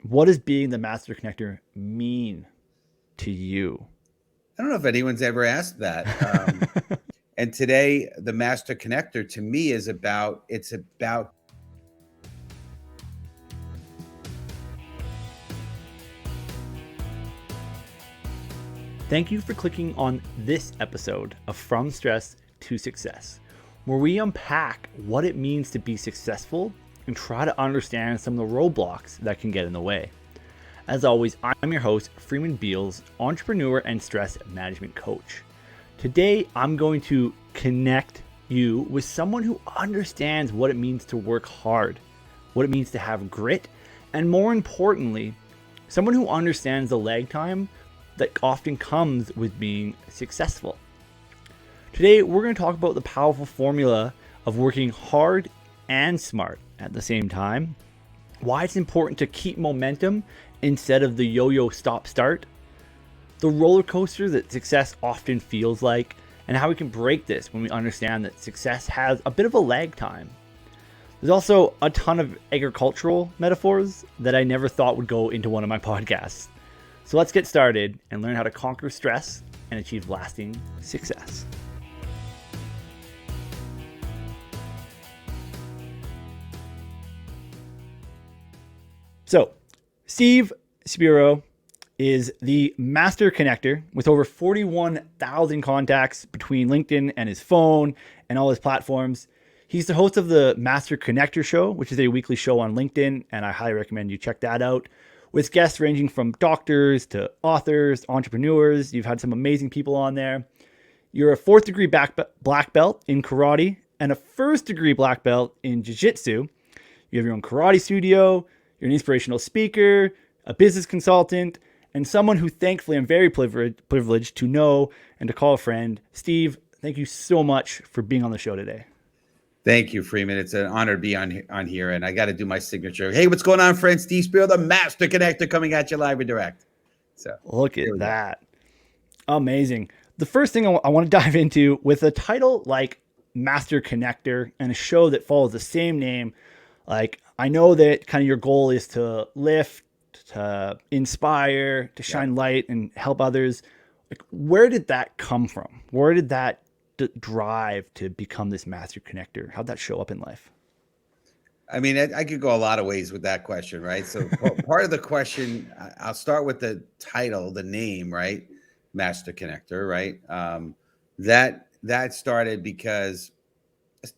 What does being the master connector mean to you? I don't know if anyone's ever asked that. And today, the master connector to me is about. Thank you for clicking on this episode of From Stress to Success, where we unpack what it means to be successful and try to understand some of the roadblocks that can get in the way. As always, I'm your host, Freeman, entrepreneur and stress management coach. Today, I'm going to connect you with someone who understands what it means to work hard, what it means to have grit, and more importantly, someone who understands the lag time that often comes with being successful. Today, we're going to talk about the powerful formula of working hard and smart at the same time, why it's important to keep momentum instead of the yo-yo stop-start, the roller coaster that success often feels like, and how we can break this when we understand that success has a bit of a lag time. There's also a ton of agricultural metaphors that I never thought would go into one of my podcasts. So let's get started and learn how to conquer stress and achieve lasting success. So, Steve Spiro is the master connector with over 41,000 contacts between LinkedIn and his phone and all his platforms. He's the host of the Master Connector Show, which is a weekly show on LinkedIn, and I highly recommend you check that out. With guests ranging from doctors to authors, entrepreneurs. You've had some amazing people on there. You're a 4th degree black belt in karate and a 1st degree black belt in jiu-jitsu. You have your own karate studio. You're an inspirational speaker, a business consultant, and someone who thankfully I'm very privileged to know and to call a friend. Steve, thank you so much for being on the show today. Thank you, Freeman. It's an honor to be on here, and I got to do my signature. Hey, what's going on, friends? Steve Spiro, the Master Connector, coming at you live and direct. So look at that. Amazing. The first thing I want to dive into with a title like Master Connector and a show that follows the same name, like I know that kind of your goal is to lift, to inspire, to shine light and help others. Like, where did that come from? Where did that drive to become this master connector? How'd that show up in life? I mean, I could go a lot of ways with that question, right? So part of the question, I'll start with the title, the name, right? Master Connector, right? That started because,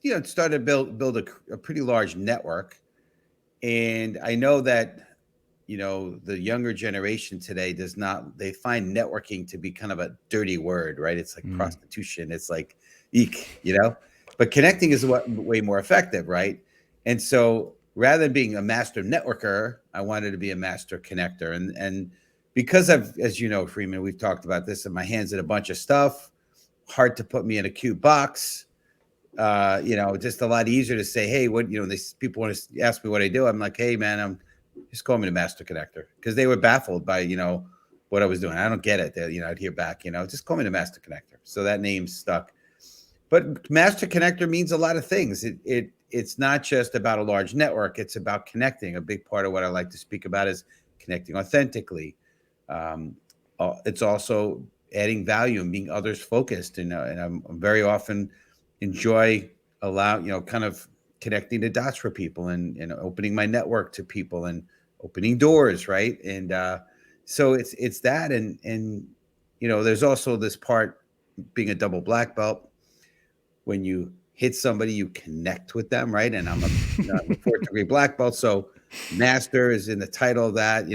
it started to build a pretty large network. And I know that, the younger generation today they find networking to be kind of a dirty word, right? It's like prostitution. It's like, eek, but connecting is way more effective, right? And so rather than being a master networker, I wanted to be a master connector. And because as you know, Freeman, we've talked about this, and my hands in a bunch of stuff, hard to put me in a cute box. Just a lot easier to say, hey, what, people want to ask me what I do. I'm like, hey man, just call me the master connector, because they were baffled by, what I was doing. I don't get it. I'd hear back, just call me the master connector. So that name stuck. But master connector means a lot of things. It's not just about a large network. It's about connecting. A big part of what I like to speak about is connecting authentically. It's also adding value and being others focused. And I'm very often enjoy kind of connecting the dots for people and opening my network to people and opening doors, right? And so it's that, and there's also this part, being a double black belt, when you hit somebody, you connect with them, right? And I'm a 4th degree black belt, so master is in the title of that,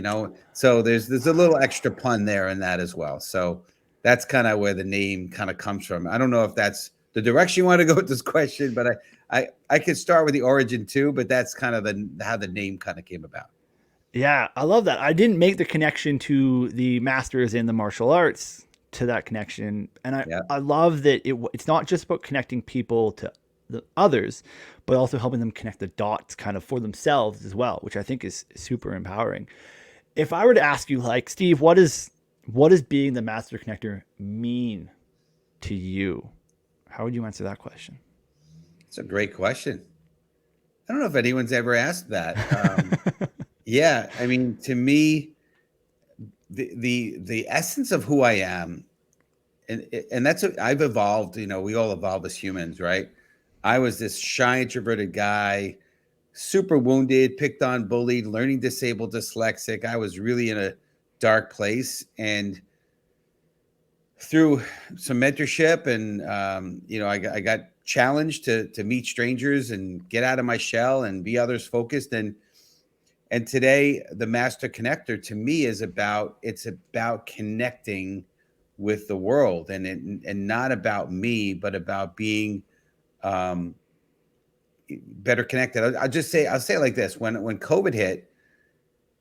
so there's a little extra pun there in that as well. So that's kind of where the name kind of comes from. I don't know if that's the direction you want to go with this question, but I could start with the origin too, but that's kind of how the name kind of came about. Yeah, I love that. I didn't make the connection to the masters in the martial arts to that connection. And I love that it's not just about connecting people to the others, but also helping them connect the dots kind of for themselves as well, which I think is super empowering. If I were to ask you, like, Steve, what does being the master connector mean to you? How would you answer that question? It's a great question. I don't know if anyone's ever asked that. Yeah, I mean, to me, the essence of who I am, and that's I've evolved. You know, we all evolve as humans, right? I was this shy, introverted guy, super wounded, picked on, bullied, learning disabled, dyslexic. I was really in a dark place, and through some mentorship and I got challenged to meet strangers and get out of my shell and be others focused. And today, the master connector to me is about connecting with the world, and not about me, but about being um, better connected. I'll say it like this: when COVID hit,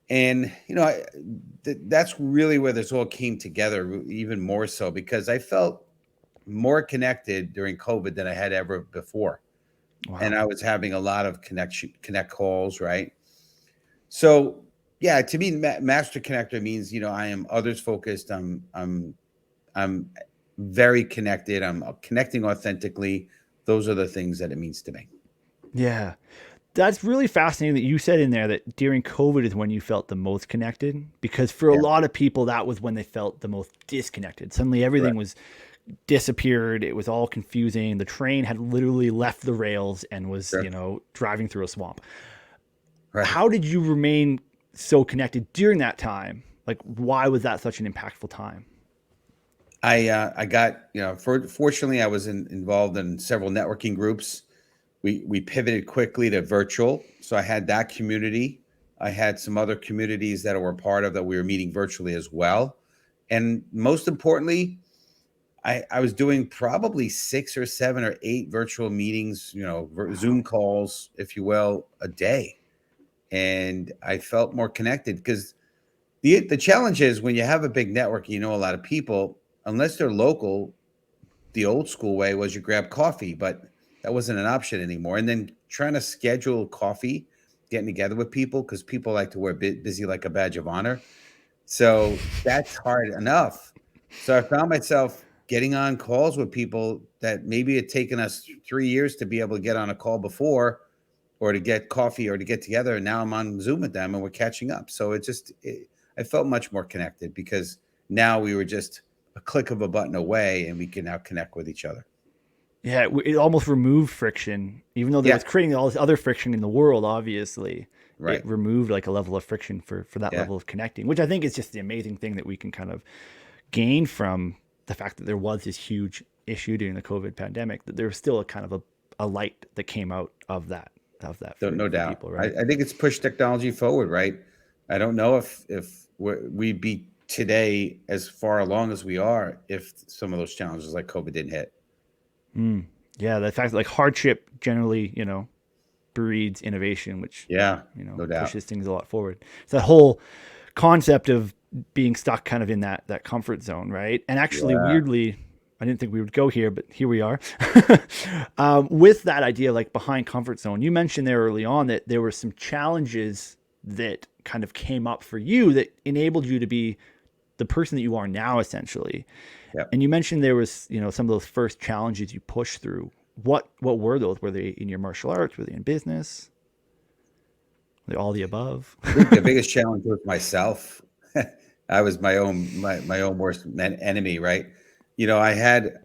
and that's really where this all came together, even more so because I felt more connected during COVID than I had ever before, and Wow. I was having a lot of connect calls, right? So, yeah, to me, master connector means, I am others focused. I'm very connected. I'm connecting authentically. Those are the things that it means to me. Yeah. That's really fascinating that you said in there that during COVID is when you felt the most connected, because for a Yeah, lot of people, that was when they felt the most disconnected. Suddenly everything correct. was disappeared. It was all confusing. The train had literally left the rails and was, Sure. driving through a swamp. Right. How did you remain so connected during that time? Like, why was that such an impactful time? I got, fortunately, I was involved in several networking groups. We pivoted quickly to virtual, so I had that community. I had some other communities that were part of that we were meeting virtually as well, and most importantly, I was doing probably 6 or 7 or 8 virtual meetings, Zoom Wow. calls, if you will, a day, and I felt more connected because the challenge is when you have a big network, you know a lot of people, unless they're local. The old school way was you grab coffee, but that wasn't an option anymore. And then trying to schedule coffee, getting together with people because people like to wear busy like a badge of honor. So that's hard enough. So I found myself getting on calls with people that maybe had taken us 3 years to be able to get on a call before, or to get coffee or to get together. And now I'm on Zoom with them and we're catching up. So I felt much more connected because now we were just a click of a button away and we can now connect with each other. Yeah, it almost removed friction, even though there Yeah. was creating all this other friction in the world. Obviously, it Right. removed like a level of friction for that Yeah. level of connecting, which I think is just the amazing thing that we can kind of gain from the fact that there was this huge issue during the COVID pandemic. That there was still a kind of a light that came out of that No for doubt. people, I, right? I think it's pushed technology forward, right? I don't know if we'd be today as far along as we are if some of those challenges like COVID didn't hit. Mm. Yeah, the fact that like hardship generally, breeds innovation, which Yeah, no doubt. pushes things a lot forward. It's that whole concept of being stuck kind of in that comfort zone, right? And actually, Yeah. weirdly, I didn't think we would go here, but here we are. With that idea, like behind comfort zone, you mentioned there early on that there were some challenges that kind of came up for you that enabled you to be the person that you are now, essentially. Yep. And you mentioned there was, some of those first challenges you pushed through. What were those? Were they in your martial arts? Were they in business? Were they all the above? I think the biggest challenge was myself. I was my own worst enemy, right? I had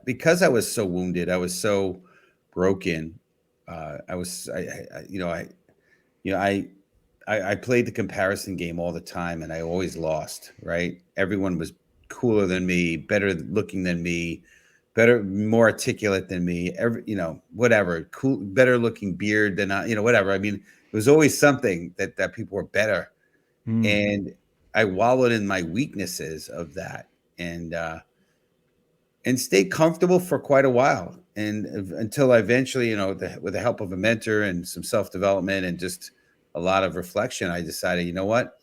because I was so wounded, I was so broken. I was, I you know, I played the comparison game all the time, and I always lost. Right? Everyone was cooler than me, better looking than me, better, more articulate than me. Whatever, cool, better looking beard than I, whatever. I mean, it was always something that people were better, Mm. and I wallowed in my weaknesses of that, and stayed comfortable for quite a while, and until I eventually, with the help of a mentor and some self development and just a lot of reflection, I decided, you know what,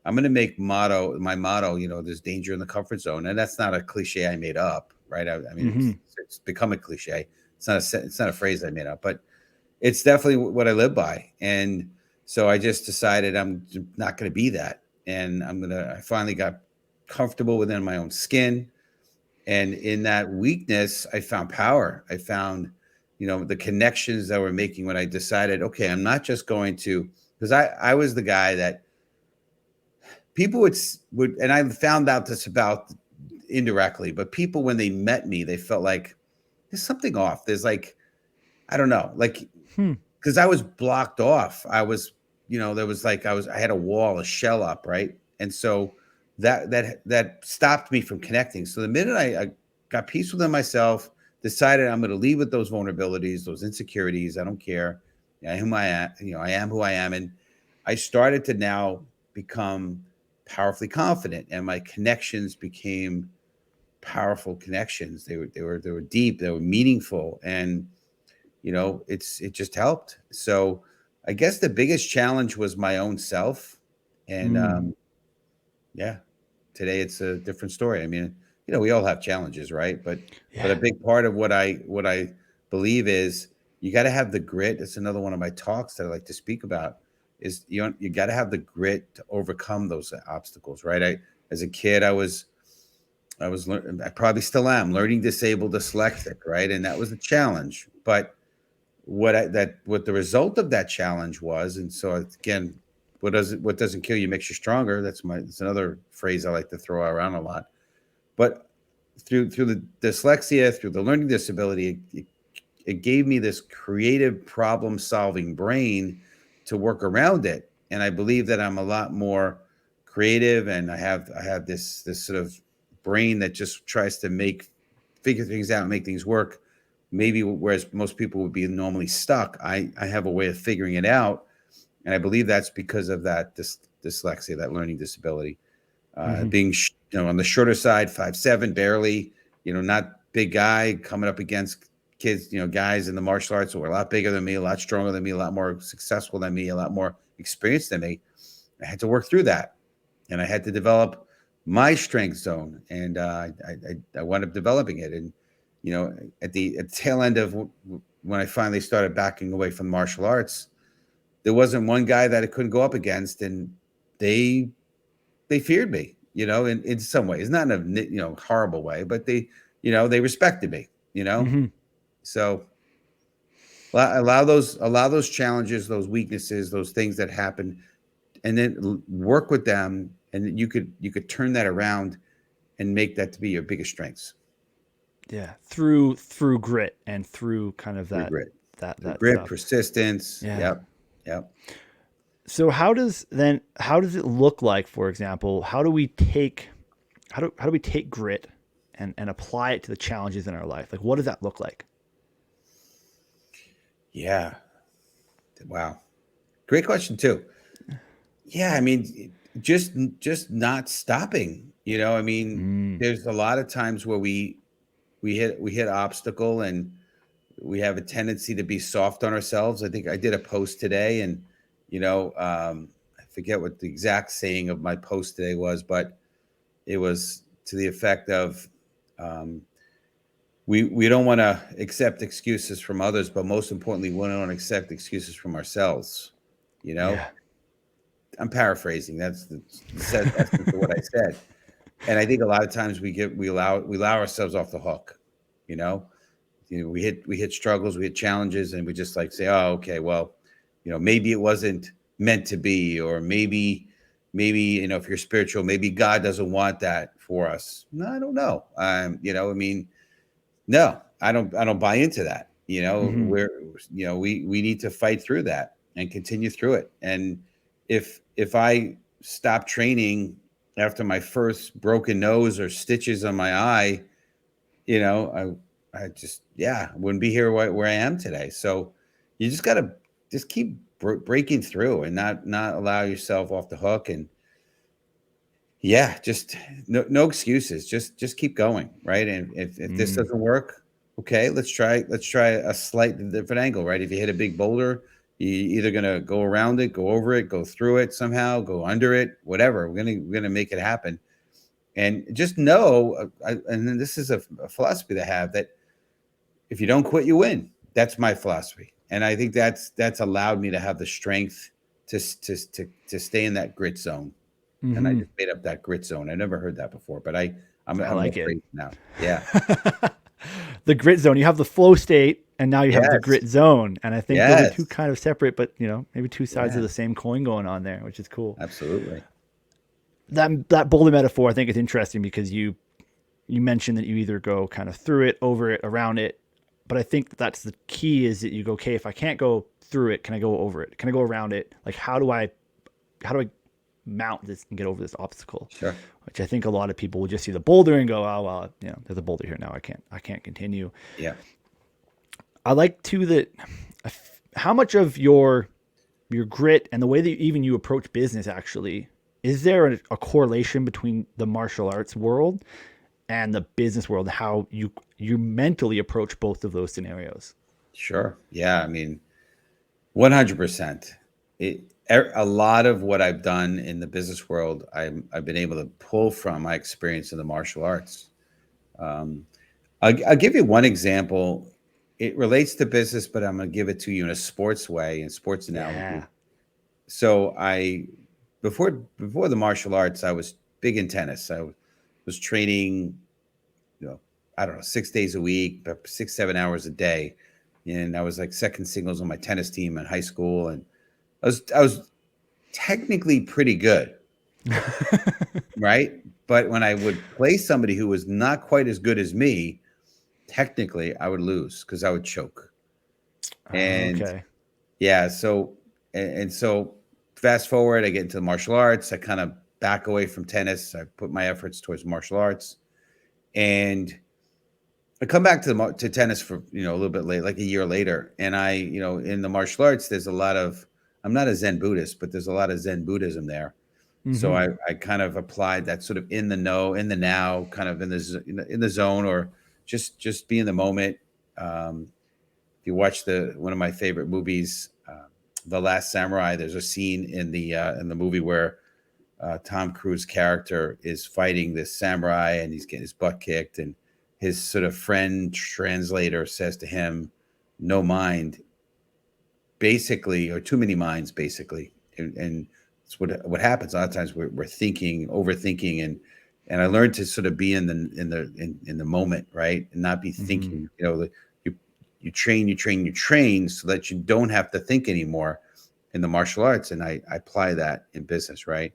I'm going to make my motto. There's danger in the comfort zone, and that's not a cliche I made up, right? I mean, Hmm. it's become a cliche. It's not a phrase I made up, but it's definitely what I live by. And so I just decided I'm not going to be that, and I finally got comfortable within my own skin, and in that weakness, I found power. I found, the connections that we're making when I decided, okay, I'm not just going to because I was the guy that people would, and I found out this about indirectly, but people, when they met me, they felt like there's something off. There's like, I don't know, like, Hmm. because I was blocked off. I was, there was like, I had a wall, a shell up, right? And so that stopped me from connecting. So the minute I got peace within myself, decided I'm going to leave with those vulnerabilities, those insecurities. I don't care. I am who I am. I am who I am. And I started to now become powerfully confident, and my connections became powerful connections. They were deep, they were meaningful, and it just helped. So I guess the biggest challenge was my own self, and yeah, today it's a different story. I mean, we all have challenges, right? But a Yeah. big part of what I believe is you got to have the grit. It's another one of my talks that I like to speak about. Is you got to have the grit to overcome those obstacles, right? As a kid, I probably still am learning disabled dyslexic, right? And that was a challenge. But what the result of that challenge was, and so again, what doesn't kill you makes you stronger. That's another phrase I like to throw around a lot. But through the dyslexia, through the learning disability, it gave me this creative problem solving brain to work around it. And I believe that I'm a lot more creative, and I have this sort of brain that just tries to figure things out and make things work. Maybe whereas most people would be normally stuck, I have a way of figuring it out. And I believe that's because of that dyslexia, that learning disability. Being on the shorter side, 5'7", barely, not big guy, coming up against kids, guys in the martial arts who were a lot bigger than me, a lot stronger than me, a lot more successful than me, a lot more experienced than me. I had to work through that, and I had to develop my strength zone, and I wound up developing it. And at the tail end of when I finally started backing away from martial arts, there wasn't one guy that I couldn't go up against, and they feared me, in some ways, not in a horrible way, but they respected me, Mm-hmm. So allow those challenges, those weaknesses, those things that happen, and then work with them, and you could turn that around and make that to be your biggest strengths. Yeah. Through grit and through kind of Through that grit, that through that grit, stuff. persistence. Yeah. Yep, yep. So how does it look like, for example, how do we take grit and apply it to the challenges in our life? Like, what does that look like? Yeah. Wow. Great question too. Yeah, I mean, just not stopping. I mean, Mm. there's a lot of times where we hit obstacle, and we have a tendency to be soft on ourselves. I think I did a post today, and I forget what the exact saying of my post today was, but it was to the effect of, um, we don't want to accept excuses from others, but most importantly, we don't accept excuses from ourselves. You know, Yeah. I'm paraphrasing. That's the essence of what I said. And I think a lot of times we allow ourselves off the hook. You know, we hit struggles, we hit challenges, and we just like say, oh, okay, well, maybe it wasn't meant to be, or maybe if you're spiritual, maybe God doesn't want that for us. No, I don't know. I mean, no, I don't buy into that. Mm-hmm. We need to fight through that and continue through it. And if I stop training after my first broken nose or stitches on my eye, I just, yeah, wouldn't be here where I am today. So you just got to just keep breaking through, and not allow yourself off the hook. And yeah, just no excuses. Just keep going, right? And if this Mm. doesn't work, okay, let's try a slight different angle, right? If you hit a big boulder, you either gonna go around it, go over it, go through it somehow, go under it, whatever. We're gonna make it happen. And just know, and then this is a philosophy to have, that if you don't quit, you win. That's my philosophy, and I think that's allowed me to have the strength to stay in that grit zone. And I Mm-hmm. just made up that grit zone. I never heard that before, but I'm I I'm like it. afraid now. Yeah. the grit zone. You have the flow state, and now you have the Yes. grit zone. And I think those are two Yes. kind of separate, but maybe two sides of Yeah. the same coin going on there, which is cool. Absolutely. That boulder metaphor I think is interesting because you mentioned that you either go kind of through it, over it, around it. But I think that's the key is that you go, okay, if I can't go through it, can I go over it? Can I go around it? Like how do I mount this and get over this obstacle? Sure. Which I think a lot of people will just see the boulder and go, oh well, there's a boulder here now. I can't continue. Yeah. I like too that how much of your grit and the way that even you approach business actually is there a correlation between the martial arts world and the business world, how you mentally approach both of those scenarios? Sure. Yeah. I mean, 100%. A lot of what I've done in the business world, I've been able to pull from my experience in the martial arts. Um, I'll give you one example. It relates to business, but I'm going to give it to you in a sports way, in sports analogy. Yeah. So before the martial arts, I was big in tennis. I was training, I don't know, 6 days a week, 6, 7 hours a day. And I was like second singles on my tennis team in high school. And I was technically pretty good, right? But when I would play somebody who was not quite as good as me, technically I would lose because I would choke. And Okay. yeah, so fast forward, I get into the martial arts. I kind of back away from tennis. I put my efforts towards martial arts, and I come back to tennis for a little bit late, like a year later. And in the martial arts, there's a lot of, I'm not a Zen Buddhist, but there's a lot of Zen Buddhism there. So Mm-hmm. I kind of applied that sort of in the know, in the now, kind of in the zone, or just be in the moment. If you watch one of my favorite movies, The Last Samurai, there's a scene in the movie where Tom Cruise character is fighting this samurai and he's getting his butt kicked, and his sort of friend translator says to him, "No mind," basically, or too many minds, basically, and it's what happens. A lot of times we're thinking, overthinking, and I learned to sort of be in the moment, right, and not be Mm-hmm. thinking. You train so that you don't have to think anymore in the martial arts, and I apply that in business, right?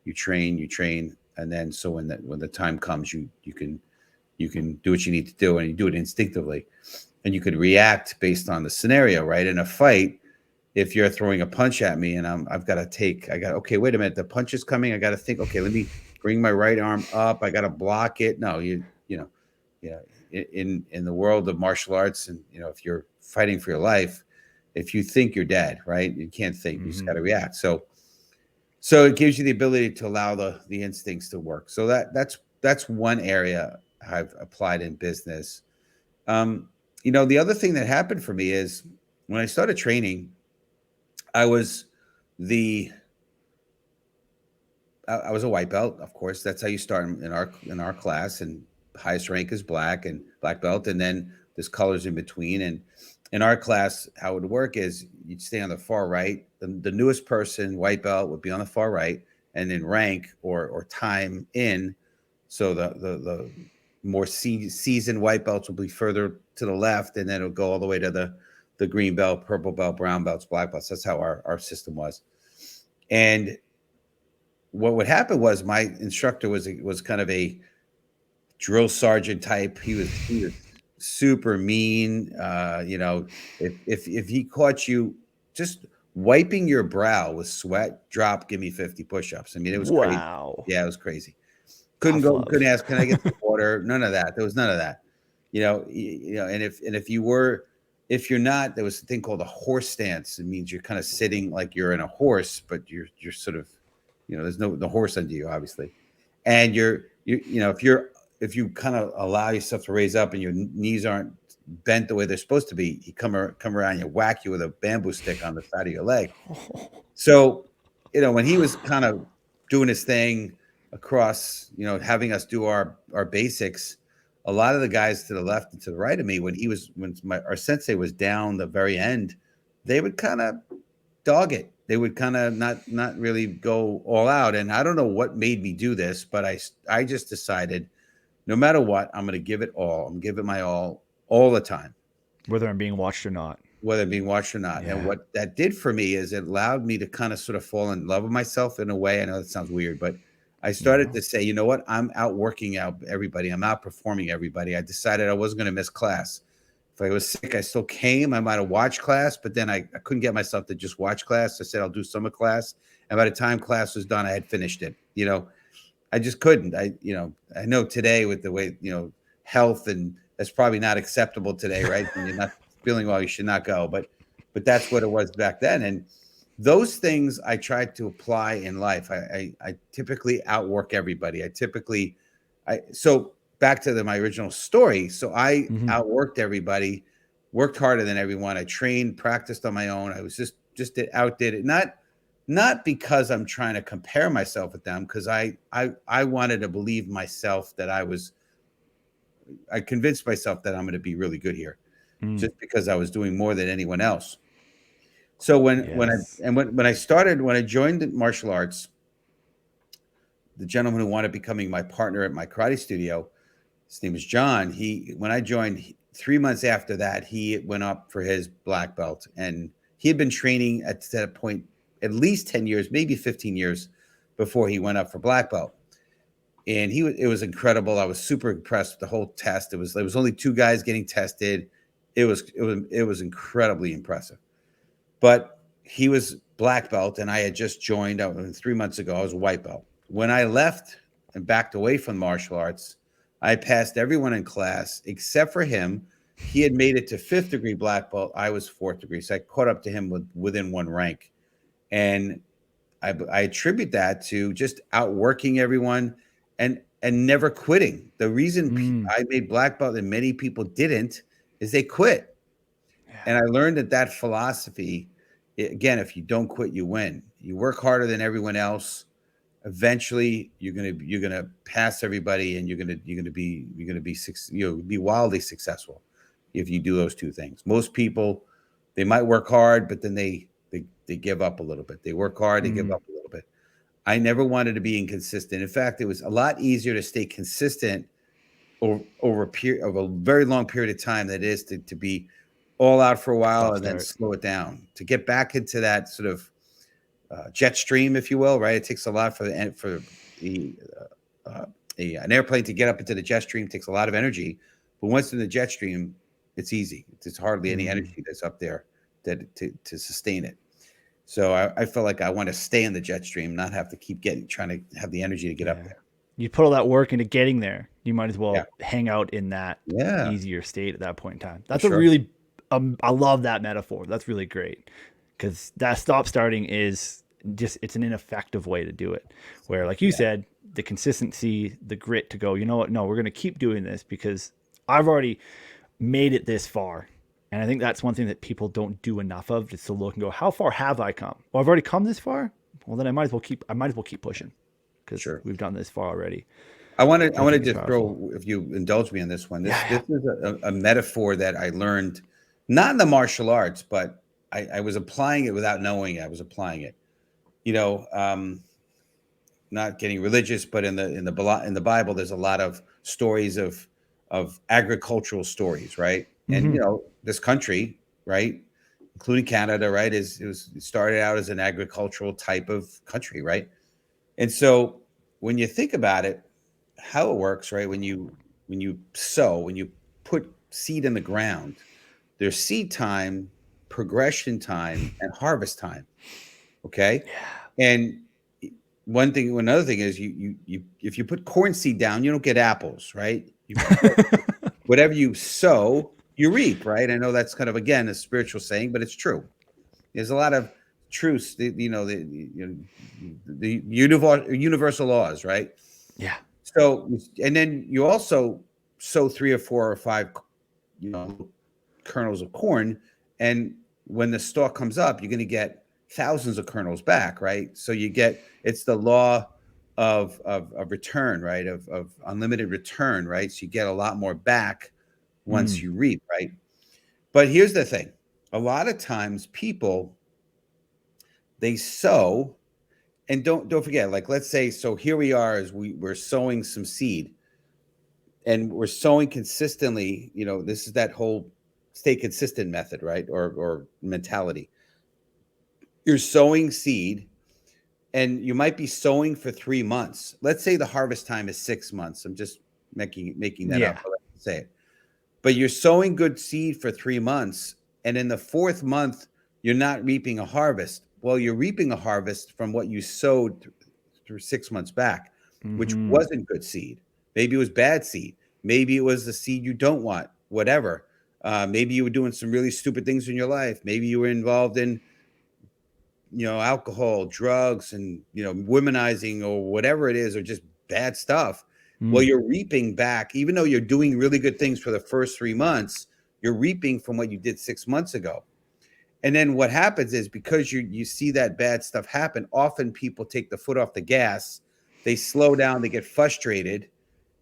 You train, and then so when the time comes, you can do what you need to do, and you do it instinctively, and you could react based on the scenario, right? In a fight, if you're throwing a punch at me and okay, wait a minute, the punch is coming. I got to think, okay, let me bring my right arm up. I got to block it. No, in the world of martial arts, and if you're fighting for your life, if you think, you're dead, right? You can't think. You just Mm-hmm. got to react. So it gives you the ability to allow the instincts to work. So that's one area I've applied in business. The other thing that happened for me is when I started training, I was the I was a white belt. Of course, that's how you start in our class, and highest rank is black and black belt, and then there's colors in between. And in our class, how it would work is you'd stay on the far right. The newest person, white belt, would be on the far right, and in rank or time in. So the more seasoned white belts will be further to the left, and then it'll go all the way to the green belt, purple belt, brown belts, black belts. That's how our system was. And what would happen was my instructor was kind of a drill sergeant type. He was super mean. If he caught you just wiping your brow with sweat, give me 50 push-ups. I mean, it was crazy. Wow. Yeah, it was crazy. Tough love. Couldn't ask, can I get some water? None of that. There was none of that. And if you're not, there was a thing called a horse stance. It means you're kind of sitting like you're in a horse, but you're sort of, there's the horse under you, obviously. And if you kind of allow yourself to raise up and your knees aren't bent the way they're supposed to be, you come around, you whack you with a bamboo stick on the side of your leg. So, when he was kind of doing his thing across, having us do our basics, a lot of the guys to the left and to the right of me, when our sensei was down the very end, they would kind of dog it. They would kind of not really go all out. And I don't know what made me do this, but I just decided, no matter what, I'm going to give it all. I'm going to give it my all. all the time, Whether I'm being watched or not. whether being watched or not. And Yeah. what that did for me is it allowed me to kind of sort of fall in love with myself in a way. I know that sounds weird, but I started No. to say, you know what? I'm outworking out everybody. I'm outperforming everybody. I decided I wasn't going to miss class. If I was sick, I still came. I might have watched class, but then I couldn't get myself to just watch class. I said, I'll do summer class. And by the time class was done, I had finished it. I just couldn't. I know today with the way, health, and that's probably not acceptable today, right? When you're not feeling well, you should not go. But that's what it was back then. And those things I tried to apply in life. I typically outwork everybody. So back to my original story. So I Mm-hmm. outworked everybody, worked harder than everyone. I trained, practiced on my own. I was outdid it. Not because I'm trying to compare myself with them, because I wanted to believe myself that I convinced myself that I'm going to be really good here, just because I was doing more than anyone else. So when I joined martial arts, the gentleman who wanted becoming my partner at my karate studio, his name was John. When I joined 3 months after that, he went up for his black belt, and he had been training at that point at least 10 years, maybe 15 years before he went up for black belt. And it was incredible. I was super impressed with the whole test. There was only 2 guys getting tested. It was incredibly impressive. But he was black belt, and I had just joined 3 months ago. I was white belt. When I left and backed away from martial arts, I passed everyone in class except for him. He had made it to 5th degree black belt. I was 4th degree. So I caught up to him within 1 rank. And I attribute that to just outworking everyone and never quitting. The reason I made black belt and many people didn't is they quit. Yeah. And I learned that philosophy, again, if you don't quit, you win. You work harder than everyone else. Eventually, you're gonna pass everybody, and you're gonna be wildly successful if you do those 2 things. Most people, they might work hard, but then they give up a little bit. They work hard, they give up a little bit. I never wanted to be inconsistent. In fact, it was a lot easier to stay consistent over a very long period of time than it is to be all out for a while and then slow it down. To get back into that sort of jet stream, if you will, right? It takes a lot for an airplane to get up into the jet stream. It takes a lot of energy, but once in the jet stream, it's easy. There's hardly any energy that's up there to sustain it. So I felt like I want to stay in the jet stream, not have to keep trying to have the energy to get up there. You put all that work into getting there. You might as well hang out in that easier state at that point in time. That's a really, I love that metaphor. That's really great, because that stop-starting is just, it's an ineffective way to do it. Where, like you said, the consistency, the grit to go, you know what? No, we're going to keep doing this because I've already made it this far. And I think that's one thing that people don't do enough of, just to look and go, how far have I come? Well, I've already come this far. Well, then I might as well keep pushing, because we've done this far already. I want to just throw, if you indulge me on this one, this is a metaphor that I learned, not in the martial arts, but I was applying it without knowing it. I was applying it, not getting religious, but in the Bible, there's a lot of stories of agricultural stories, right? And this country, right, including Canada, right, it started out as an agricultural type of country, right? And so when you think about it, how it works, right? When you sow, when you put seed in the ground, there's seed time, progression time, and harvest time. Okay. Yeah. And another thing is you if you put corn seed down, you don't get apples, right? Whatever you sow, you reap, right? I know that's kind of, again, a spiritual saying, but it's true. There's a lot of truths, the universal laws, right? Yeah. So, and then you also sow 3 or 4 or 5, kernels of corn, and when the stalk comes up, you're going to get thousands of kernels back, right? So it's the law of return, right? Of unlimited return, right? So you get a lot more back once you reap, right? But here's the thing: a lot of times people, they sow, and don't forget, like, let's say, so here we are, as we're sowing some seed, and we're sowing consistently, this is that whole stay consistent method, right? Or mentality. You're sowing seed, and you might be sowing for 3 months. Let's say the harvest time is 6 months. I'm just making that up. But let's say it. But you're sowing good seed for 3 months, and in the fourth month, you're not reaping a harvest. Well, you're reaping a harvest from what you sowed through 6 months back, which wasn't good seed. Maybe it was bad seed. Maybe it was the seed you don't want, whatever. Maybe you were doing some really stupid things in your life. Maybe you were involved in, alcohol, drugs, and, womanizing or whatever it is, or just bad stuff. Well, you're reaping back, even though you're doing really good things for the first 3 months, you're reaping from what you did 6 months ago. And then what happens is, because you see that bad stuff happen, often people take the foot off the gas, they slow down, they get frustrated,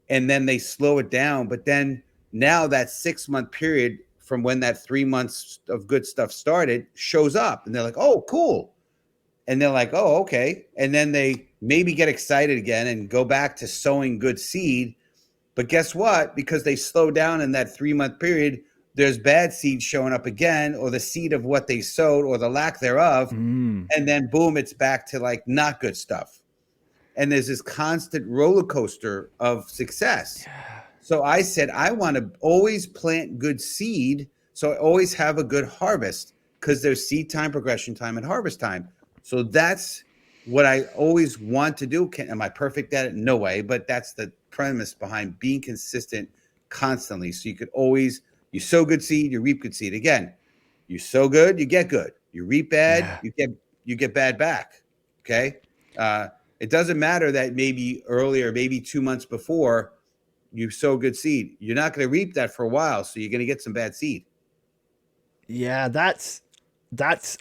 and then they slow it down. But then now that 6 month period from when that 3 months of good stuff started shows up, and they're like, oh, cool. And they're like, oh, okay. And then they maybe get excited again and go back to sowing good seed. But guess what? Because they slow down in that 3 month period, there's bad seed showing up again, or the seed of what they sowed or the lack thereof. And then boom, it's back to like not good stuff. And there's this constant roller coaster of success. Yeah. So I said, I want to always plant good seed, so I always have a good harvest, because there's seed time, progression time, and harvest time. So that's what I always want to do. Am I perfect at it? No way. But that's the premise behind being consistent constantly. So you could always, you sow good seed, you reap good seed. Again, you sow good, you get good. You reap bad, you get bad back. Okay. It doesn't matter that maybe earlier, maybe 2 months before, you sow good seed. You're not going to reap that for a while, so you're going to get some bad seed. Yeah, that's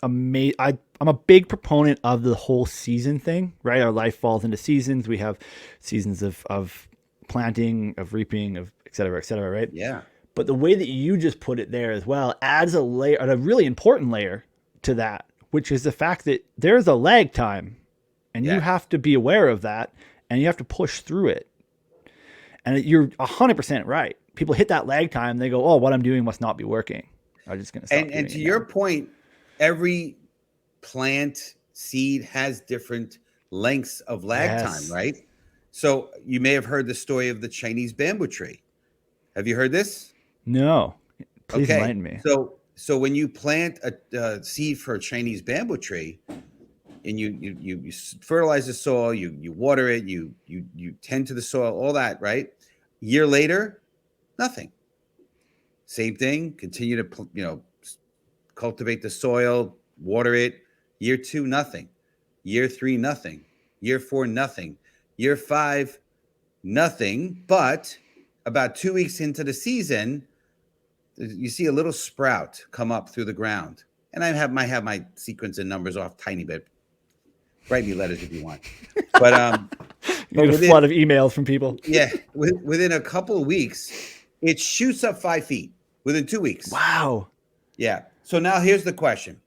amazing. I'm a big proponent of the whole season thing, right? Our life falls into seasons. We have seasons of planting, of reaping, of et cetera, right? Yeah. But the way that you just put it there as well adds a layer, a really important layer to that, which is the fact that there's a lag time, and you have to be aware of that, and you have to push through it. And you're 100% right. People hit that lag time, they go, oh, what I'm doing must not be working. I'm just going to stop. And to your point, every plant seed has different lengths of lag time, right? So you may have heard the story of the Chinese bamboo tree. Have you heard this? No. Please enlighten me. So when you plant a seed for a Chinese bamboo tree, and you fertilize the soil, you water it, you tend to the soil, all that, right? Year later, nothing. Same thing. Continue to cultivate the soil, water it. Year 2, nothing. Year 3, nothing. Year 4, nothing. Year 5, nothing. But about 2 weeks into the season, you see a little sprout come up through the ground. And I might have my sequence and numbers off tiny bit. Write me letters if you want. But you get a flood of emails from people. Yeah, within a couple of weeks, it shoots up 5 feet within 2 weeks. Wow. Yeah. So now here's the question: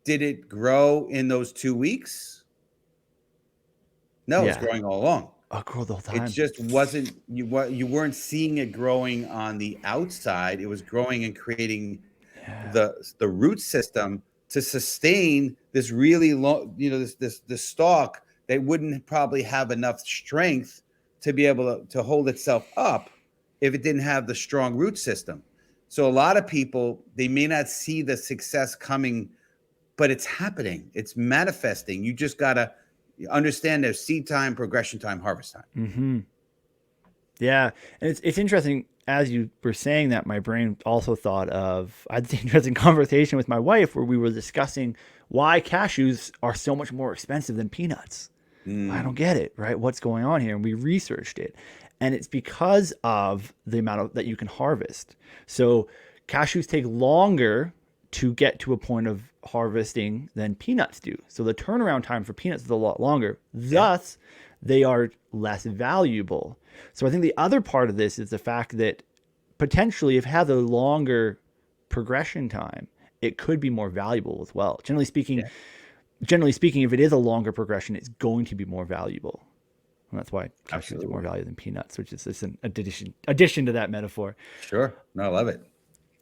did it grow in those 2 weeks? No, it's growing all along. Oh, grow the whole time. It just wasn't. You weren't seeing it growing on the outside. It was growing and creating the root system to sustain this really long, this stalk that wouldn't probably have enough strength to be able to hold itself up if it didn't have the strong root system. So a lot of people, they may not see the success coming, but it's happening. It's manifesting. You just got to understand there's seed time, progression time, harvest time. Mm-hmm. Yeah. And it's interesting. As you were saying that, my brain also thought of, I had an interesting conversation with my wife where we were discussing why cashews are so much more expensive than peanuts. I don't get it, right? What's going on here? And we researched it. And it's because of the amount that you can harvest. So cashews take longer to get to a point of harvesting than peanuts do. So the turnaround time for peanuts is a lot longer. Thus, they are less valuable. So I think the other part of this is the fact that potentially if it has a longer progression time, it could be more valuable as well. Generally speaking, if it is a longer progression, it's going to be more valuable. And that's why cashews Absolutely. are more valuable than peanuts, which is just an addition to that metaphor. Sure. No, I love it.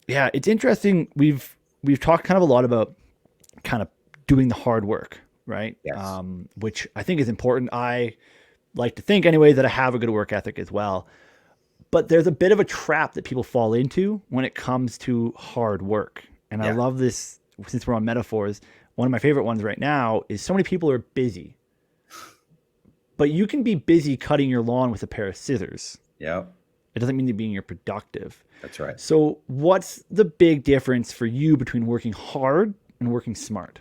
Yeah, it's interesting. We've talked kind of a lot about kind of doing the hard work, right? Yes. Which I think is important. I like to think anyway that I have a good work ethic as well. But there's a bit of a trap that people fall into when it comes to hard work. And I Yeah. love this, since we're on metaphors. One of my favorite ones right now is so many people are busy, but you can be busy cutting your lawn with a pair of scissors. Yeah. It doesn't mean you're being productive. That's right. So what's the big difference for you between working hard and working smart?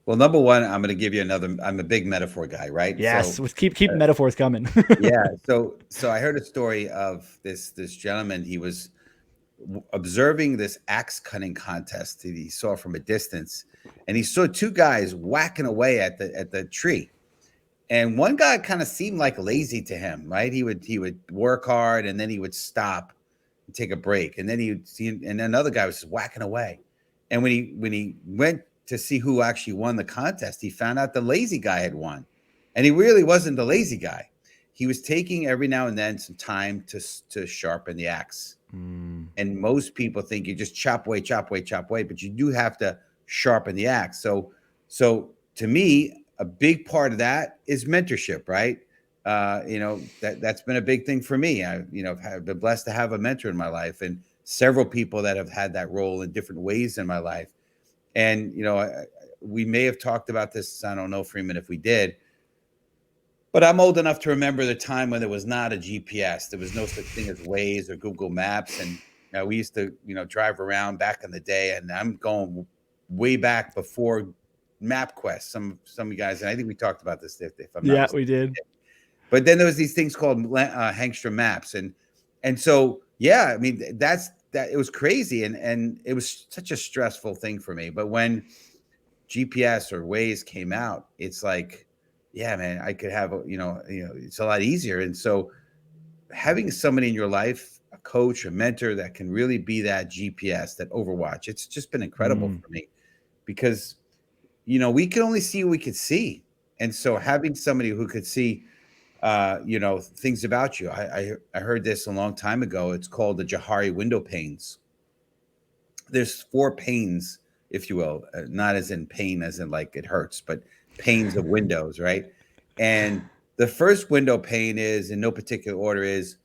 Well, number one, I'm going to give you another. I'm a big metaphor guy, right? Yes, So, let's keep metaphors coming. yeah. So I heard a story of this gentleman. He was observing this axe cutting contest that he saw from a distance, and he saw two guys whacking away at the tree. And one guy kind of seemed like lazy to him, right? He would work hard, and then he would stop and take a break, and then he would see, and another guy was just whacking away. And when he went to see who actually won the contest, he found out the lazy guy had won, and he really wasn't the lazy guy. He was taking every now and then some time to sharpen the axe. And most people think you just chop away, but you do have to sharpen the axe. So to me, a big part of that is mentorship, right? That's been a big thing for me. I've been blessed to have a mentor in my life, and several people that have had that role in different ways in my life. And we may have talked about this. I don't know, Freeman, if we did, but I'm old enough to remember the time when there was not a GPS. There was no such thing as Waze or Google Maps, and we used to drive around back in the day. And I'm going way back before MapQuest. Some of you guys, and I think we talked about this. If I'm not mistaken. We did. But then there was these things called Hangstrom maps, and so I mean that it was crazy, and it was such a stressful thing for me. But when GPS or Waze came out, it's like, yeah, man, I could have it's a lot easier. And so having somebody in your life, a coach, a mentor that can really be that GPS, that Overwatch, it's just been incredible for me, because we can only see what we could see, and so having somebody who could see things about you. I heard this a long time ago. It's called the Johari window panes. There's 4 panes, if you will, not as in pain, as in like it hurts, but panes of windows, right? And the first window pane is, in no particular order, is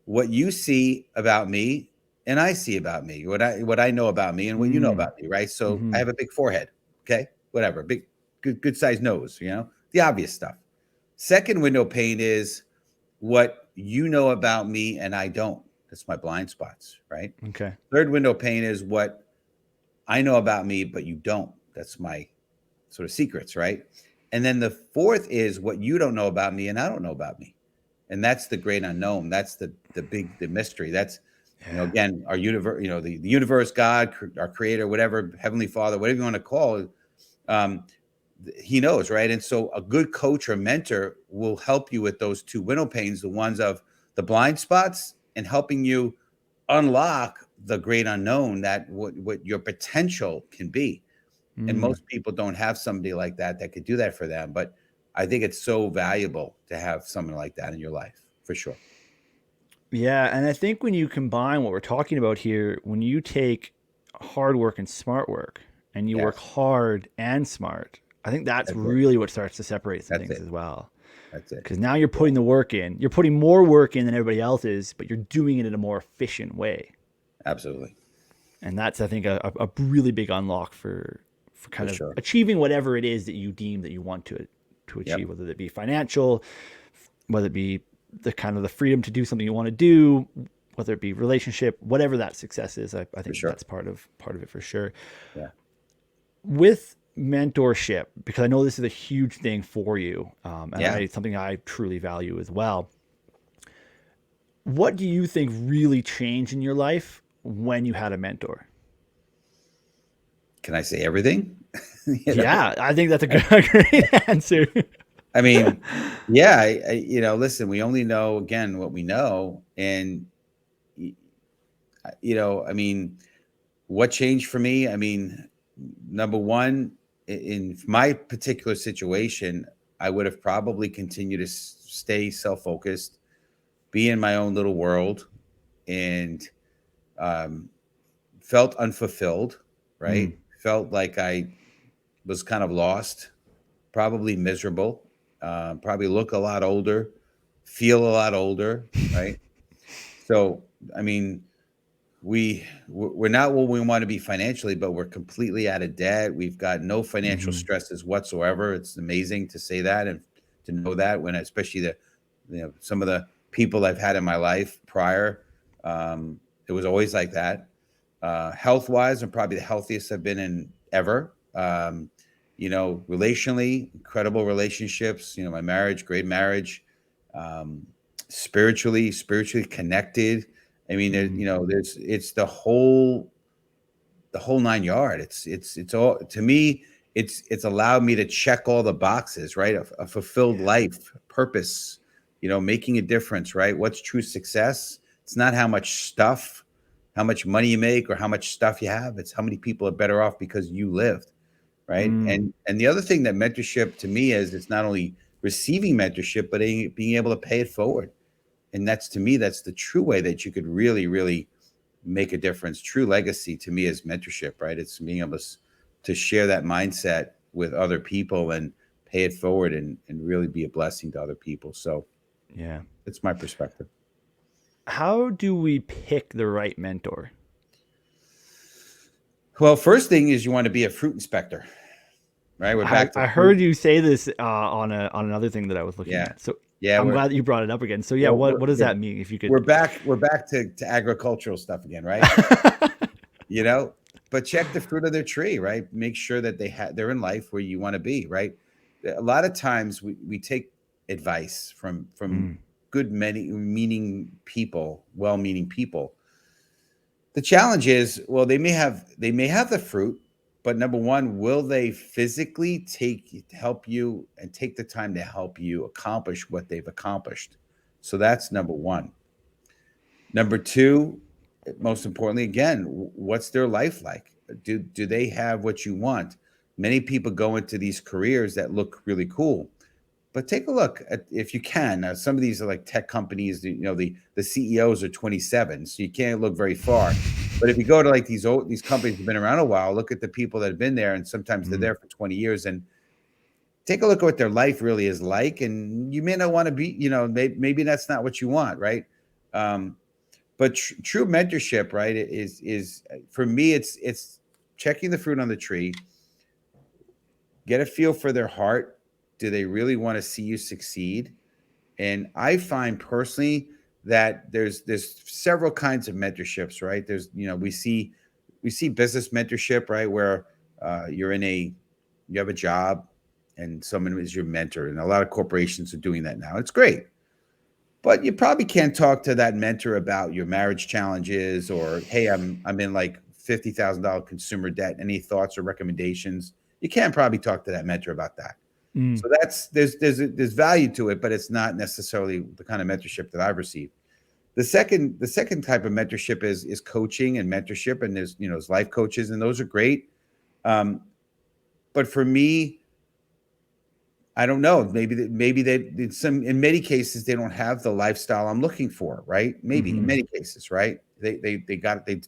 what you see about me and I see about me, what I know about me and what you know about me, right? So I have a big forehead, okay? Whatever, big, good sized nose, the obvious stuff. Second window pane is what you know about me and I don't. That's my blind spots, right? Okay. Third window pane is what I know about me, but you don't. That's my sort of secrets, right? And then the fourth is what you don't know about me and I don't know about me. And that's the great unknown. That's the mystery. That's, again, our universe, the universe, God, our creator, whatever, Heavenly Father, whatever you want to call it. He knows, right? And so a good coach or mentor will help you with those 2 window panes, the ones of the blind spots, and helping you unlock the great unknown, that what your potential can be. And most people don't have somebody like that could do that for them. But I think it's so valuable to have someone like that in your life, for sure. Yeah, and I think when you combine what we're talking about here, when you take hard work and smart work, and you work hard and smart, I think that's really what starts to separate some things as well. That's it. Because now you're putting the work in. You're putting more work in than everybody else is, but you're doing it in a more efficient way. Absolutely. And that's, I think, a really big unlock for kind of achieving whatever it is that you deem that you want to achieve, whether it be financial, whether it be the kind of the freedom to do something you want to do, whether it be relationship, whatever that success is. I think that's part of it for sure. Yeah. With mentorship, because I know this is a huge thing for you, and it's something I truly value as well. What do you think really changed in your life when you had a mentor? Can I say everything? Yeah, I think that's a great answer. I mean, listen, we only know, again, what we know. And, I mean, what changed for me? I mean, number one, in my particular situation, I would have probably continued to stay self-focused, be in my own little world, and felt unfulfilled, right? Felt like I was kind of lost, probably miserable, probably look a lot older, feel a lot older, right? So, I mean, we're not what we want to be financially, but we're completely out of debt. We've got no financial stresses whatsoever. It's amazing to say that and to know that, when especially some of the people I've had in my life prior, it was always like that. Health wise, I'm probably the healthiest I've been in ever. Relationally, incredible relationships. My marriage, great marriage. Spiritually connected. I mean, it's the whole nine yard. It's all, to me. It's allowed me to check all the boxes, right? A fulfilled life, purpose. Making a difference, right? What's true success? It's not how much money you make, or how much stuff you have. It's how many people are better off because you lived, right? And the other thing that mentorship to me is, it's not only receiving mentorship, but being able to pay it forward. And that's, to me, that's the true way that you could really, really make a difference. True legacy to me is mentorship, right? It's being able to share that mindset with other people and pay it forward, and really be a blessing to other people. So Yeah. that's my perspective. How do we pick the right mentor? Well, first thing is, you want to be a fruit inspector, right? We're back to I fruit. heard you say this on another thing that I was looking at. So yeah, I'm glad that you brought it up again. So yeah, what does that mean? If you could, we're back to agricultural stuff again, right? But check the fruit of their tree, right? Make sure that they're in life where you want to be, right? A lot of times we take advice from well-meaning people. The challenge is, well, they may have the fruit, but number one, will they physically help you and take the time to help you accomplish what they've accomplished? So that's number one. Number two, most importantly, again, what's their life like? Do they have what you want? Many people go into these careers that look really cool, but take a look at, if you can. Some of these are like tech companies. The CEOs are 27, so you can't look very far. But if you go to like these companies that have been around a while, look at the people that have been there, and sometimes they're there for 20 years, and take a look at what their life really is like. And you may not want to be, maybe that's not what you want, right? But true mentorship, right, is for me, it's checking the fruit on the tree, get a feel for their heart. Do they really want to see you succeed? And I find personally that there's several kinds of mentorships, right? There's, we see business mentorship, right, where you have a job and someone is your mentor, and a lot of corporations are doing that now. It's great. But you probably can't talk to that mentor about your marriage challenges, or, hey, I'm in like $50,000 consumer debt. Any thoughts or recommendations? You can't probably talk to that mentor about that. So there's value to it, but it's not necessarily the kind of mentorship that I've received. The second type of mentorship is coaching and mentorship, and there's life coaches, and those are great. But for me, I don't know. Maybe they in many cases they don't have the lifestyle I'm looking for, right? Maybe in many cases, right? They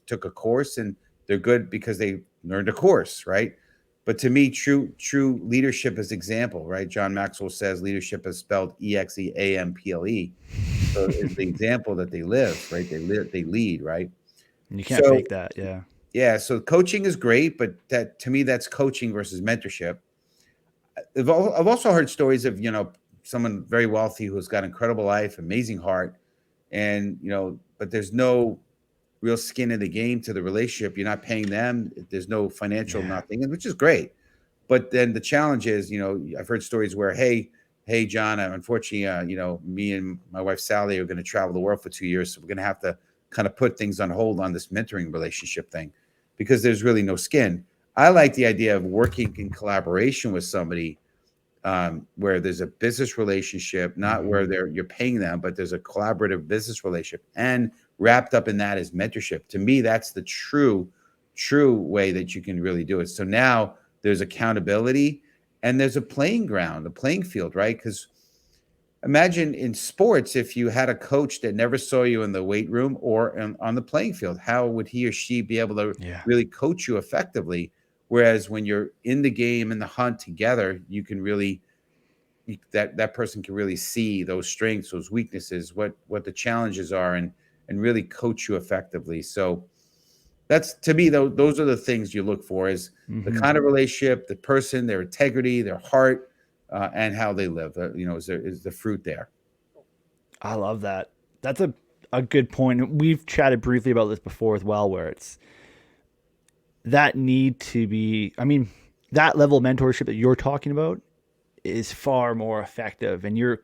took a course and they're good because they learned a course, right? But to me, true leadership is example, right? John Maxwell says leadership is spelled EXEAMPLE. So it's the example that they live, right? They lead, right? you can't fake that, yeah. Yeah. So coaching is great, but that, to me, that's coaching versus mentorship. I've also heard stories of, someone very wealthy who's got incredible life, amazing heart, and, but there's no real skin in the game to the relationship. You're not paying them. There's no financial nothing, which is great. But then the challenge is, I've heard stories where, hey, John, unfortunately, me and my wife, Sally, are going to travel the world for 2 years. So we're going to have to kind of put things on hold on this mentoring relationship thing, because there's really no skin. I like the idea of working in collaboration with somebody, where there's a business relationship, not where you're paying them, but there's a collaborative business relationship, and wrapped up in that is mentorship. To me, that's the true way that you can really do it. So now there's accountability, and there's a playing ground, a playing field, right? Because imagine in sports, if you had a coach that never saw you in the weight room or on the playing field, how would he or she be able to Yeah. really coach you effectively? Whereas when you're in the game, in the hunt together, you can really that person can really see those strengths, those weaknesses, what the challenges are, and really coach you effectively. So that's, to me, though, those are the things you look for: is the kind of relationship, the person, their integrity, their heart, and how they live. Is the fruit there? I love that. That's a good point. We've chatted briefly about this before as well, where it's that need to be, I mean, that level of mentorship that you're talking about is far more effective, and you're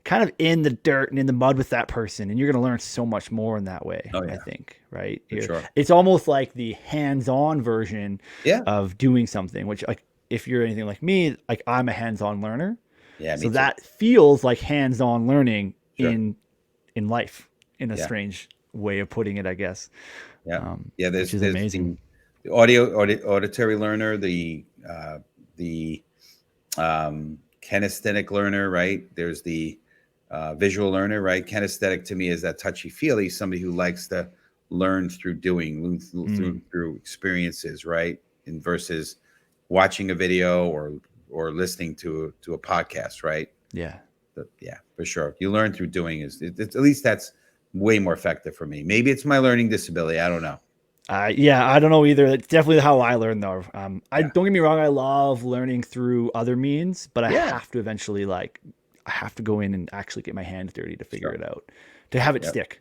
kind of in the dirt and in the mud with that person, and you're going to learn so much more in that way. Oh, yeah. I think, right? For sure. It's almost like the hands-on version Yeah. of doing something, which, like, if you're anything like me, like, I'm a hands-on learner. Yeah, So me too. that feels like hands-on learning Sure. in life, in a Yeah. strange way of putting it, I guess. Yeah. Which is amazing. The auditory learner, the kinesthetic learner, right? There's the visual learner, right? Kinesthetic to me is that touchy-feely, somebody who likes to learn through doing, through experiences, right? And versus watching a video or listening to a podcast, right? Yeah. Yeah, for sure. You learn through doing. At least that's way more effective for me. Maybe it's my learning disability. I don't know. Yeah, I don't know either. It's definitely how I learn, though. I Yeah. don't get me wrong. I love learning through other means, but I Yeah. have to eventually, like, I have to go in and actually get my hands dirty to figure Sure. it out, to have it Yep. stick,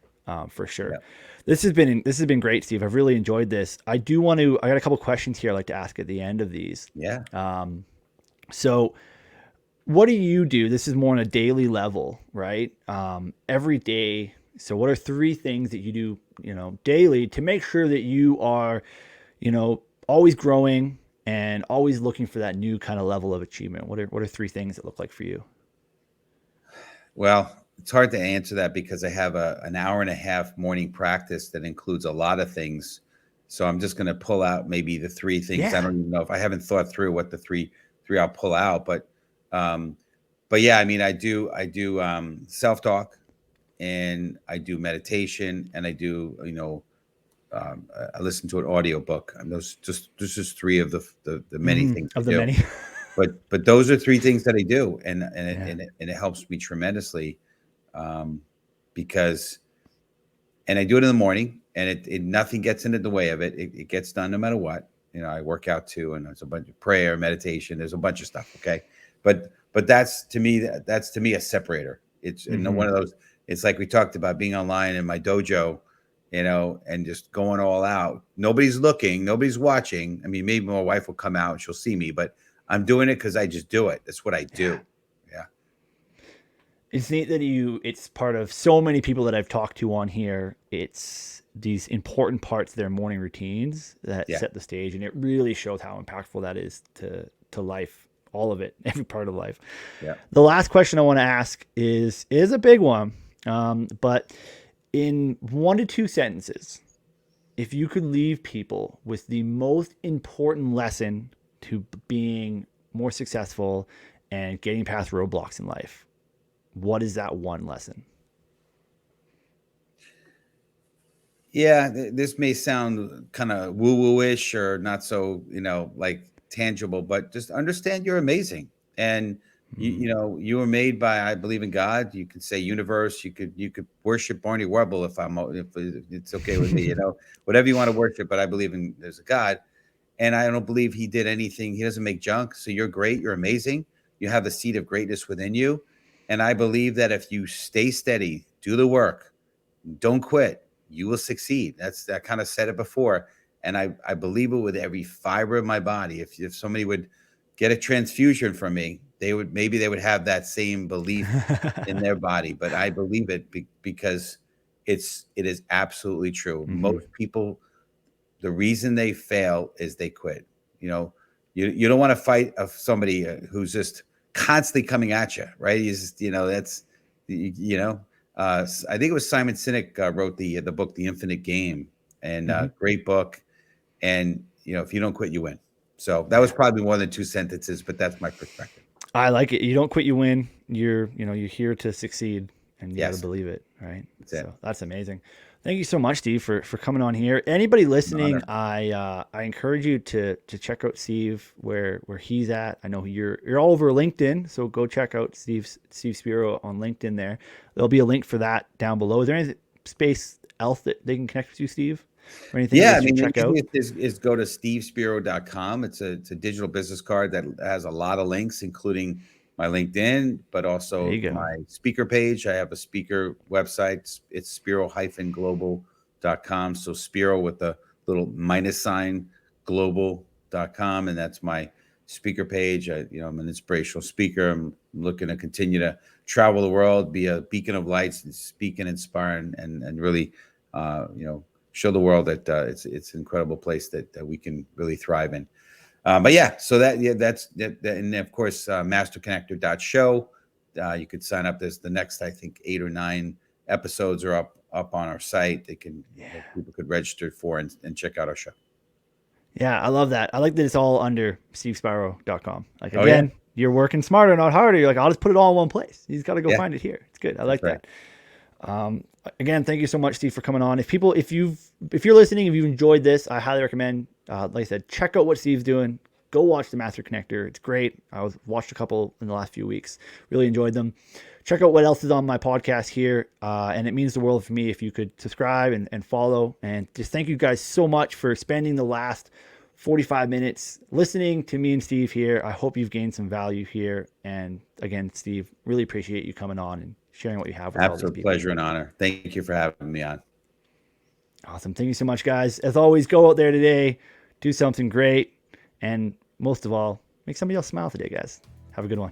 for sure. Yep. This has been great, Steve. I've really enjoyed this. I got a couple questions here I'd like to ask at the end of these. Yeah. So what do you do? This is more on a daily level, right? Every day. So what are 3 things that you do, daily to make sure that you are, always growing and always looking for that new kind of level of achievement? What are 3 things that look like for you? Well, it's hard to answer that because I have an hour and a half morning practice that includes a lot of things. So I'm just going to pull out maybe the 3 things. Yeah. I don't even know if I haven't thought through what the three I'll pull out, but yeah, I mean, I do self-talk, and I do meditation, and I do, I listen to an audiobook. And those just 3 of the many things I Of the do. many. But those are 3 things that I do, and Yeah. it helps me tremendously, because, and I do it in the morning, and it nothing gets in the way of it. It gets done no matter what. I work out too, and there's a bunch of prayer, meditation. There's a bunch of stuff. Okay, but that's to me a separator. It's one of those. It's like we talked about being online in my dojo, and just going all out. Nobody's looking, nobody's watching. I mean, maybe my wife will come out and she'll see me, but I'm doing it because I just do it. That's what I do. Yeah. It's neat that it's part of so many people that I've talked to on here. It's these important parts of their morning routines that set the stage, and it really shows how impactful that is to life, all of it, every part of life. Yeah. The last question I want to ask is a big one, but in 1 to 2 sentences, if you could leave people with the most important lesson to being more successful and getting past roadblocks in life, what is that one lesson? Yeah, this may sound kind of woo-woo-ish or not so, like tangible, but just understand you're amazing. And you were made by, I believe in God. You could say universe. You could worship Barney Rubble if it's okay with me, whatever you want to worship. But I believe there's a God, and I don't believe he did anything. He doesn't make junk. So you're great. You're amazing. You have the seed of greatness within you. And I believe that if you stay steady, do the work, don't quit, you will succeed. I kind of said it before. And I believe it with every fiber of my body. If somebody would get a transfusion from me, maybe they would have that same belief in their body. But I believe it because it is absolutely true. Most people, the reason they fail is they quit. You don't want to fight somebody who's just constantly coming at you, right? He's just, that's, I think it was Simon Sinek wrote the book, The Infinite Game, and great book. And, if you don't quit, you win. So that was probably more than 2 sentences, but that's my perspective. I like it. You don't quit, you win. You're here to succeed, and you got to Yes. believe it, right? That's it. So that's amazing. Thank you so much, Steve, for coming on here. Anybody listening, I encourage you to check out Steve where he's at. I know you're all over LinkedIn, so go check out Steve Spiro on LinkedIn. There'll be a link for that down below. Is there any space else that they can connect with you, Steve? Or anything Yeah, I mean, check out? is go to stevespiro.com. It's a digital business card that has a lot of links, including my LinkedIn, but also my speaker page. I have a speaker website. It's spiro-global.com. So Spiro with the little minus sign, global.com. And that's my speaker page. I'm an inspirational speaker. I'm looking to continue to travel the world, be a beacon of lights, and speak and inspire, and really, show the world that it's an incredible place that we can really thrive in. But yeah, so that's that, and of course, masterconnector.show. You could sign up. There's the next, I think, 8 or 9 episodes are up on our site. People could register for and check out our show. Yeah, I love that. I like that it's all under stevespiro.com. Like, again, you're working smarter, not harder. You're like, I'll just put it all in one place. He's got to go find it here. It's good. I like that. Again, thank you so much, Steve, for coming on. If you're listening, if you've enjoyed this, I highly recommend, like I said, check out what Steve's doing. Go watch the Master Connector. It's great. I watched a couple in the last few weeks. Really enjoyed them. Check out what else is on my podcast here. And it means the world for me if you could subscribe and follow. And just thank you guys so much for spending the last 45 minutes listening to me and Steve here. I hope you've gained some value here. And again, Steve, really appreciate you coming on and sharing what you have with all these people. Absolute pleasure and honor. Thank you for having me on. Awesome. Thank you so much, guys. As always, go out there today, do something great, and most of all, make somebody else smile today, guys. Have a good one.